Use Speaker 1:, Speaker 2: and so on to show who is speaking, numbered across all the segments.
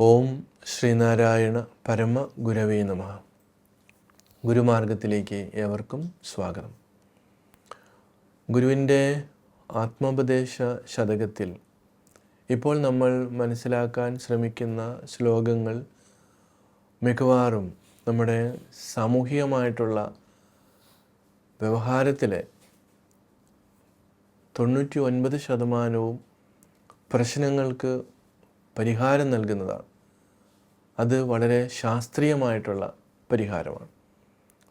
Speaker 1: ഓം ശ്രീനാരായണ പരമ ഗുരവേ നമഃ. ഗുരുമാർഗത്തിലേക്ക് ഏവർക്കും സ്വാഗതം. ഗുരുവിൻ്റെ ആത്മോപദേശ ശതകത്തിൽ ഇപ്പോൾ നമ്മൾ മനസ്സിലാക്കാൻ ശ്രമിക്കുന്ന ശ്ലോകങ്ങൾ മിക്കവാറും നമ്മുടെ സാമൂഹികമായിട്ടുള്ള വ്യവഹാരത്തിലെ 99% പ്രശ്നങ്ങൾക്ക് പരിഹാരം നൽകുന്നതാണ്. അത് വളരെ ശാസ്ത്രീയമായിട്ടുള്ള പരിഹാരമാണ്.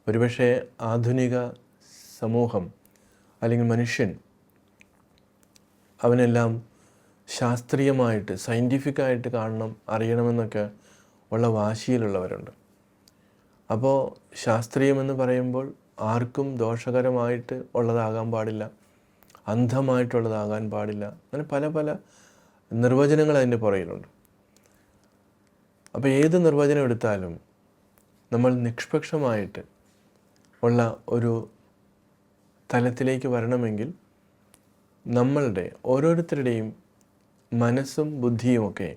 Speaker 1: ഒരുപക്ഷെ ആധുനിക സമൂഹം അല്ലെങ്കിൽ മനുഷ്യൻ അവനെല്ലാം ശാസ്ത്രീയമായിട്ട് സയൻറ്റിഫിക്കായിട്ട് കാണണം, അറിയണമെന്നൊക്കെ ഉള്ള വാശിയിലുള്ളവരുണ്ട്. അപ്പോൾ ശാസ്ത്രീയമെന്ന് പറയുമ്പോൾ ആർക്കും ദോഷകരമായിട്ട് ഉള്ളതാകാൻ പാടില്ല, അന്ധമായിട്ടുള്ളതാകാൻ പാടില്ല, അങ്ങനെ പല പല നിർവചനങ്ങൾ അതിൻ്റെ പുറകിലുണ്ട്. അപ്പോൾ ഏത് നിർവചനം എടുത്താലും നമ്മൾ നിഷ്പക്ഷമായിട്ട് ഉള്ള ഒരു തലത്തിലേക്ക് വരണമെങ്കിൽ നമ്മളുടെ ഓരോരുത്തരുടെയും മനസ്സും ബുദ്ധിയുമൊക്കെ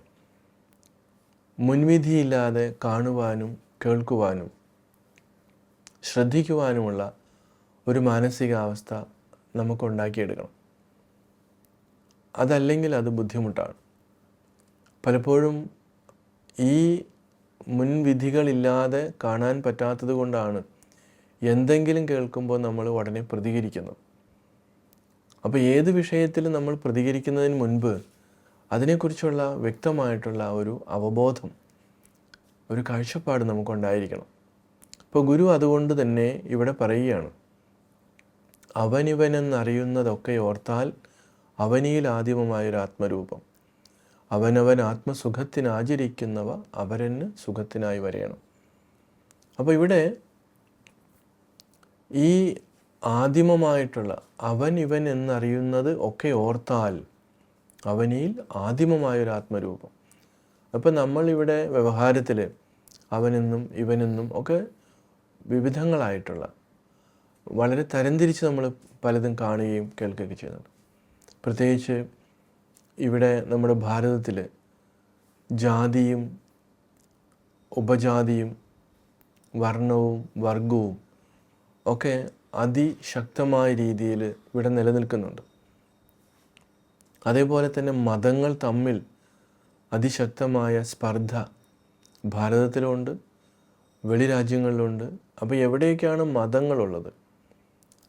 Speaker 1: മുൻവിധിയില്ലാതെ കാണുവാനും കേൾക്കുവാനും ശ്രദ്ധിക്കുവാനുമുള്ള ഒരു മാനസികാവസ്ഥ നമുക്കുണ്ടാക്കിയെടുക്കണം. അതല്ലെങ്കിൽ അത് ബുദ്ധിമുട്ടാണ്. പലപ്പോഴും ഈ മുൻവിധികളില്ലാതെ കാണാൻ പറ്റാത്തത് കൊണ്ടാണ് എന്തെങ്കിലും കേൾക്കുമ്പോൾ നമ്മൾ ഉടനെ പ്രതികരിക്കുന്നത്. അപ്പോൾ ഏത് വിഷയത്തിലും നമ്മൾ പ്രതികരിക്കുന്നതിന് മുൻപ് അതിനെക്കുറിച്ചുള്ള വ്യക്തമായിട്ടുള്ള ഒരു അവബോധം, ഒരു കാഴ്ചപ്പാട് നമുക്കുണ്ടായിരിക്കണം. ഇപ്പോൾ ഗുരു അതുകൊണ്ട് തന്നെ ഇവിടെ പറയുകയാണ്, അവനിവനെന്നറിയുന്നതൊക്കെ ഓർത്താൽ അവനിയിൽ ആദിമമായൊരു ആത്മരൂപം, അവനവൻ ആത്മസുഖത്തിനാചരിക്കുന്നവ അവരന് സുഖത്തിനായി വരയണം. അപ്പോൾ ഇവിടെ ഈ ആദിമമായിട്ടുള്ള അവൻ ഇവൻ എന്നറിയുന്നത് ഒക്കെ ഓർത്താൽ അവനിൽ ആദിമമായൊരു ആത്മരൂപം. അപ്പോൾ നമ്മളിവിടെ വ്യവഹാരത്തിൽ അവനെന്നും ഇവനെന്നും ഒക്കെ വിവിധങ്ങളായിട്ടുള്ള വളരെ തരംതിരിച്ച് നമ്മൾ പലതും കാണുകയും കേൾക്കുകയൊക്കെ ചെയ്യുന്നുണ്ട്. പ്രത്യേകിച്ച് ഇവിടെ നമ്മുടെ ഭാരതത്തിൽ ജാതിയും ഉപജാതിയും വർണ്ണവും വർഗവും ഒക്കെ അതിശക്തമായ രീതിയിൽ ഇവിടെ നിലനിൽക്കുന്നുണ്ട്. അതേപോലെ തന്നെ മതങ്ങൾ തമ്മിൽ അതിശക്തമായ സ്പർദ്ധ ഭാരതത്തിലുണ്ട്, വെളി രാജ്യങ്ങളിലുണ്ട്. അപ്പോൾ എവിടെയൊക്കെയാണ് മതങ്ങളുള്ളത്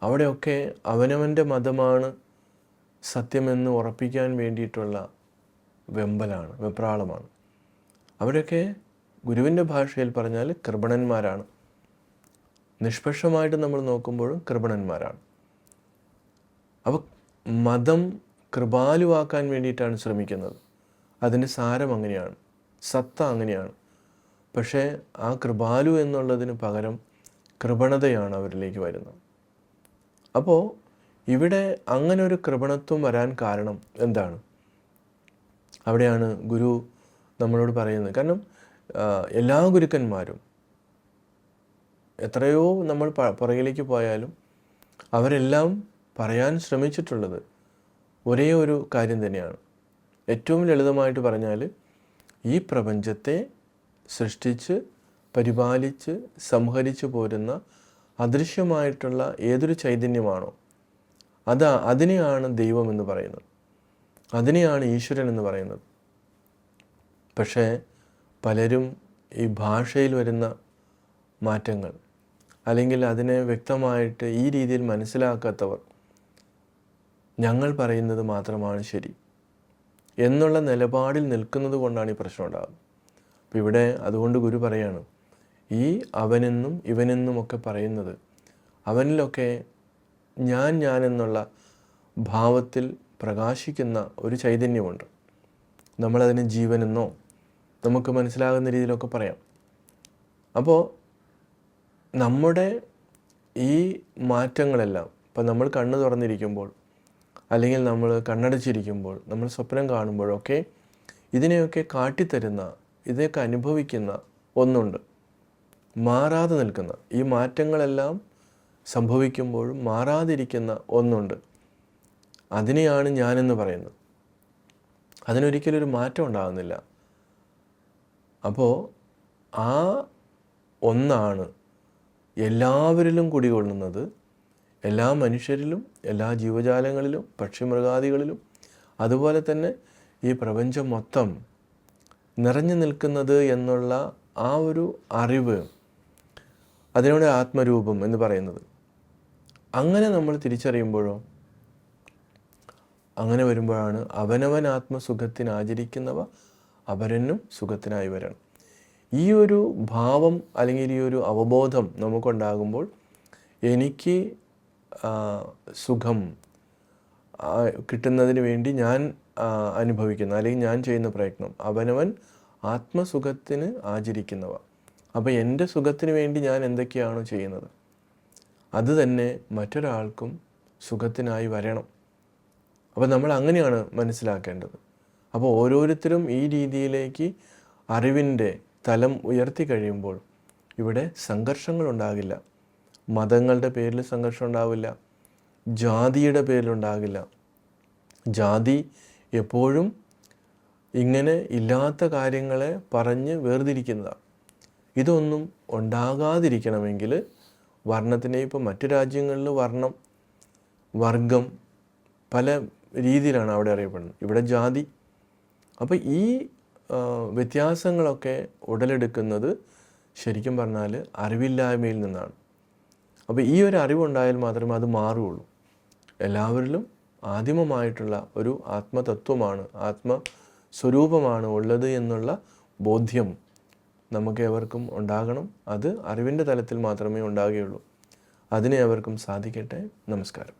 Speaker 1: അവിടെയൊക്കെ അവനവൻ്റെ മതമാണ് സത്യമെന്ന് ഉറപ്പിക്കാൻ വേണ്ടിയിട്ടുള്ള വെപ്രാളമാണ്. അവരൊക്കെ ഗുരുവിൻ്റെ ഭാഷയിൽ പറഞ്ഞാൽ കൃപണന്മാരാണ്. നിഷ്പക്ഷമായിട്ട് നമ്മൾ നോക്കുമ്പോഴും കൃപണന്മാരാണ്. അപ്പോൾ മതം കൃപാലുവാക്കാൻ വേണ്ടിയിട്ടാണ് ശ്രമിക്കുന്നത്. അതിൻ്റെ സാരം അങ്ങനെയാണ്, സത്ത അങ്ങനെയാണ്. പക്ഷേ ആ കൃപാലു എന്നുള്ളതിന് പകരം കൃപണതയാണ് അവരിലേക്ക് വരുന്നത്. അപ്പോൾ ഇവിടെ അങ്ങനെ ഒരു കൃപണത്വം വരാൻ കാരണം എന്താണ്? അവിടെയാണ് ഗുരു നമ്മളോട് പറയുന്നത്. കാരണം എല്ലാ ഗുരുക്കന്മാരും എത്രയോ നമ്മൾ പുറകിലേക്ക് പോയാലും അവരെല്ലാം പറയാൻ ശ്രമിച്ചിട്ടുള്ളത് ഒരേ ഒരു കാര്യം തന്നെയാണ്. ഏറ്റവും ലളിതമായിട്ട് പറഞ്ഞാൽ ഈ പ്രപഞ്ചത്തെ സൃഷ്ടിച്ച് പരിപാലിച്ച് സംഹരിച്ചു പോരുന്ന അദൃശ്യമായിട്ടുള്ള ഏതൊരു ചൈതന്യമാണോ അതിനെയാണ് ദൈവം എന്ന് പറയുന്നത്, അതിനെയാണ് ഈശ്വരൻ എന്ന് പറയുന്നത്. പക്ഷേ പലരും ഈ ഭാഷയിൽ വരുന്ന മാറ്റങ്ങൾ അല്ലെങ്കിൽ അതിനെ വ്യക്തമായിട്ട് ഈ രീതിയിൽ മനസ്സിലാക്കാത്തവർ ഞങ്ങൾ പറയുന്നത് മാത്രമാണ് ശരി എന്നുള്ള നിലപാടിൽ നിൽക്കുന്നത് കൊണ്ടാണ് ഈ പ്രശ്നം ഉണ്ടാകുന്നത്. അപ്പോൾ ഇവിടെ അതുകൊണ്ട് ഗുരു പറയാണ്, ഈ അവനെന്നും ഇവനെന്നും ഒക്കെ പറയുന്നത് അവനിലൊക്കെ ഞാൻ എന്നുള്ള ഭാവത്തിൽ പ്രകാശിക്കുന്ന ഒരു ചൈതന്യമുണ്ട്. നമ്മളതിന് ജീവനെന്നോ നമുക്ക് മനസ്സിലാകുന്ന രീതിയിലൊക്കെ പറയാം. അപ്പോൾ നമ്മുടെ ഈ മാറ്റങ്ങളെല്ലാം ഇപ്പം നമ്മൾ കണ്ണ് തുറന്നിരിക്കുമ്പോൾ അല്ലെങ്കിൽ നമ്മൾ കണ്ണടച്ചിരിക്കുമ്പോൾ നമ്മൾ സ്വപ്നം കാണുമ്പോഴൊക്കെ ഇതിനെയൊക്കെ കാട്ടിത്തരുന്ന, ഇതിനെയൊക്കെ അനുഭവിക്കുന്ന ഒന്നുണ്ട്, മാറാതെ നിൽക്കുന്ന. ഈ മാറ്റങ്ങളെല്ലാം സംഭവിക്കുമ്പോഴും മാറാതിരിക്കുന്ന ഒന്നുണ്ട്. അതിനെയാണ് ഞാനെന്ന് പറയുന്നത്. അതിനൊരിക്കലൊരു മാറ്റം ഉണ്ടാകുന്നില്ല. അപ്പോൾ ആ ഒന്നാണ് എല്ലാവരിലും കുടികൊള്ളുന്നത്, എല്ലാ മനുഷ്യരിലും, എല്ലാ ജീവജാലങ്ങളിലും, പക്ഷിമൃഗാദികളിലും, അതുപോലെ തന്നെ ഈ പ്രപഞ്ചം മൊത്തം നിറഞ്ഞു നിൽക്കുന്നത് എന്നുള്ള ആ ഒരു അറിവ്, അതിനോട് ആത്മരൂപം എന്ന് പറയുന്നത്. അങ്ങനെ നമ്മൾ തിരിച്ചറിയുമ്പോഴോ, അങ്ങനെ വരുമ്പോഴാണ് അവനവൻ ആത്മസുഖത്തിന് ആചരിക്കുന്നവ അപരനും സുഖത്തിനായി വരണം. ഈ ഒരു ഭാവം അല്ലെങ്കിൽ ഈ ഒരു അവബോധം നമുക്കുണ്ടാകുമ്പോൾ എനിക്ക് സുഖം കിട്ടുന്നതിന് വേണ്ടി ഞാൻ അനുഭവിക്കുന്ന അല്ലെങ്കിൽ ഞാൻ ചെയ്യുന്ന പ്രയത്നം അവനവൻ ആത്മസുഖത്തിന് ആചരിക്കുന്നവ. അപ്പോൾ എൻ്റെ സുഖത്തിന് വേണ്ടി ഞാൻ എന്തൊക്കെയാണോ ചെയ്യുന്നത് അത് തന്നെ മറ്റൊരാൾക്കും സുഖത്തിനായി വരണം. അപ്പോൾ നമ്മൾ അങ്ങനെയാണ് മനസ്സിലാക്കേണ്ടത്. അപ്പോൾ ഓരോരുത്തരും ഈ രീതിയിലേക്ക് അറിവിൻ്റെ തലം ഉയർത്തി കഴിയുമ്പോൾ ഇവിടെ സംഘർഷങ്ങളുണ്ടാകില്ല. മതങ്ങളുടെ പേരിൽ സംഘർഷം ഉണ്ടാവില്ല, ജാതിയുടെ പേരിലുണ്ടാകില്ല. ജാതി എപ്പോഴും ഇങ്ങനെ ഇല്ലാത്ത കാര്യങ്ങളെ പറഞ്ഞ് വേർതിരിക്കുന്നതാണ്. ഇതൊന്നും ഉണ്ടാകാതിരിക്കണമെങ്കിൽ വർണ്ണത്തിനെ, ഇപ്പോൾ മറ്റു രാജ്യങ്ങളിൽ വർണ്ണം, വർഗം പല രീതിയിലാണ് അവിടെ അറിയപ്പെടുന്നത്, ഇവിടെ ജാതി. അപ്പോൾ ഈ വ്യത്യാസങ്ങളൊക്കെ ഉടലെടുക്കുന്നത് ശരിക്കും പറഞ്ഞാൽ അറിവില്ലായ്മയിൽ നിന്നാണ്. അപ്പോൾ ഈ ഒരു അറിവുണ്ടായാൽ മാത്രമേ അത് മാറുകയുള്ളൂ. എല്ലാവരിലും ആദിമമായിട്ടുള്ള ഒരു ആത്മതത്വമാണ്, ആത്മസ്വരൂപമാണ് ഉള്ളത് എന്നുള്ള ബോധ്യം നമുക്ക് ഏവർക്കും ഉണ്ടാകണം. അത് അറിവിൻ്റെ തലത്തിൽ മാത്രമേ ഉണ്ടാകുകയുള്ളൂ. അതിനെ ഏവർക്കും സാധിക്കട്ടെ. നമസ്കാരം.